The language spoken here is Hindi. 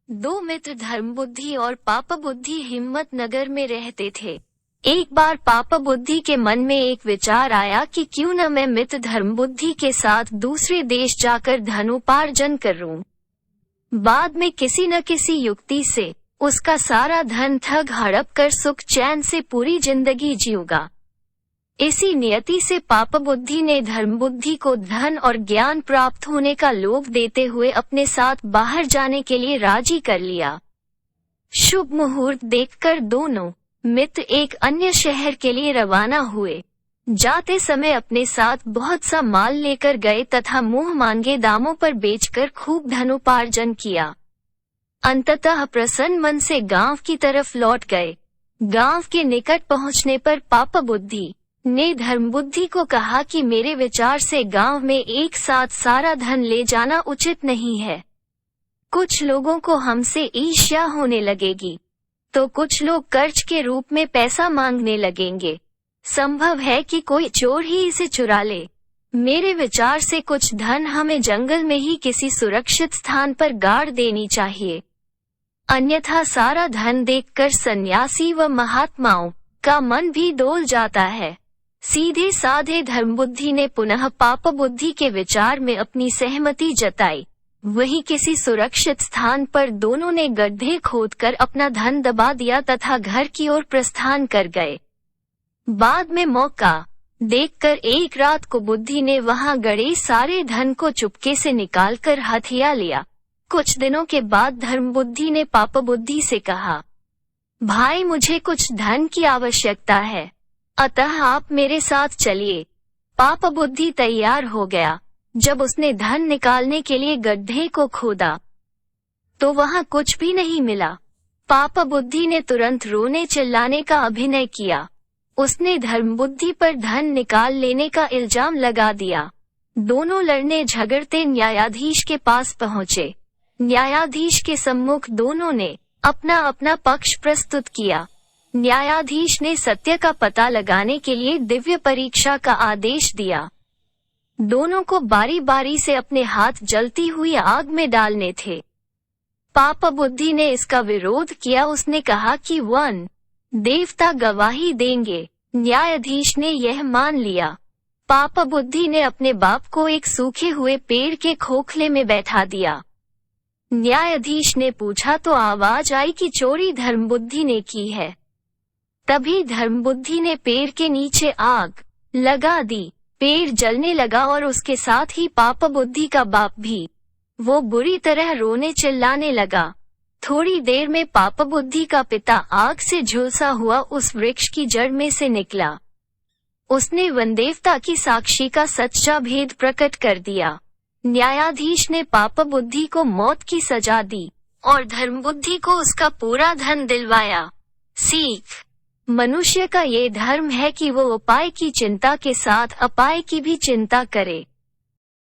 दो मित्र धर्मबुद्धि और पापबुद्धि हिम्मतनगर में रहते थे। एक बार पापबुद्धि के मन में एक विचार आया कि क्यों न मैं मित्र धर्मबुद्धि के साथ दूसरे देश जाकर धनोपार्जन करूं। बाद में किसी न किसी युक्ति से उसका सारा धन ठग हड़प कर सुख चैन से पूरी जिंदगी जीऊंगा। इसी नियति से पापबुद्धि ने धर्मबुद्धि को धन और ज्ञान प्राप्त होने का लोभ देते हुए अपने साथ बाहर जाने के लिए राजी कर लिया। शुभ मुहूर्त देखकर दोनों मित्र एक अन्य शहर के लिए रवाना हुए। जाते समय अपने साथ बहुत सा माल लेकर गए तथा मुंह मांगे दामों पर बेचकर खूब धनोपार्जन किया। अंततः प्रसन्न मन से गांव की तरफ लौट गए। गांव के निकट पहुंचने पर पापबुद्धि ने धर्मबुद्धि को कहा कि मेरे विचार से गांव में एक साथ सारा धन ले जाना उचित नहीं है। कुछ लोगों को हमसे ईर्ष्या होने लगेगी, तो कुछ लोग कर्ज के रूप में पैसा मांगने लगेंगे। संभव है कि कोई चोर ही इसे चुरा ले। मेरे विचार से कुछ धन हमें जंगल में ही किसी सुरक्षित स्थान पर गाड़ देनी चाहिए, अन्यथा सारा धन देखकर सन्यासी व महात्माओं का मन भी डोल जाता है। सीधे साधे धर्मबुद्धि ने पुनः पापबुद्धि के विचार में अपनी सहमति जताई। वहीं किसी सुरक्षित स्थान पर दोनों ने गड्ढे खोदकर अपना धन दबा दिया तथा घर की ओर प्रस्थान कर गए। बाद में मौका देखकर एक रात को बुद्धि ने वहां गड़े सारे धन को चुपके से निकालकर हथिया लिया। कुछ दिनों के बाद धर्मबुद्धि ने पापबुद्धि से कहा, भाई मुझे कुछ धन की आवश्यकता है, अतः आप मेरे साथ चलिए। पापबुद्धि तैयार हो गया। जब उसने धन निकालने के लिए गड्ढे को खोदा तो वहां कुछ भी नहीं मिला। पापबुद्धि ने तुरंत रोने चिल्लाने का अभिनय किया। उसने धर्मबुद्धि पर धन निकाल लेने का इल्जाम लगा दिया। दोनों लड़ने झगड़ते न्यायाधीश के पास पहुंचे। न्यायाधीश के सम्मुख दोनों ने अपना अपना पक्ष प्रस्तुत किया। न्यायाधीश ने सत्य का पता लगाने के लिए दिव्य परीक्षा का आदेश दिया। दोनों को बारी बारी से अपने हाथ जलती हुई आग में डालने थे। पापबुद्धि ने इसका विरोध किया। उसने कहा कि वन देवता गवाही देंगे। न्यायाधीश ने यह मान लिया। पापबुद्धि ने अपने बाप को एक सूखे हुए पेड़ के खोखले में बैठा दिया। न्यायाधीश ने पूछा तो आवाज आई कि चोरी धर्मबुद्धि ने की है। तभी धर्मबुद्धि ने पेड़ के नीचे आग लगा दी। पेड़ जलने लगा और उसके साथ ही पापबुद्धि का बाप भी। वो बुरी तरह रोने चिल्लाने लगा। थोड़ी देर में पापबुद्धि का पिता आग से झुलसा हुआ उस वृक्ष की जड़ में से निकला। उसने वनदेवता की साक्षी का सच्चा भेद प्रकट कर दिया। न्यायाधीश ने पापबुद्धि को मौत की सजा दी और धर्मबुद्धि को उसका पूरा धन दिलवाया। सीख, मनुष्य का ये धर्म है कि वो उपाय की चिंता के साथ अपाय की भी चिंता करे।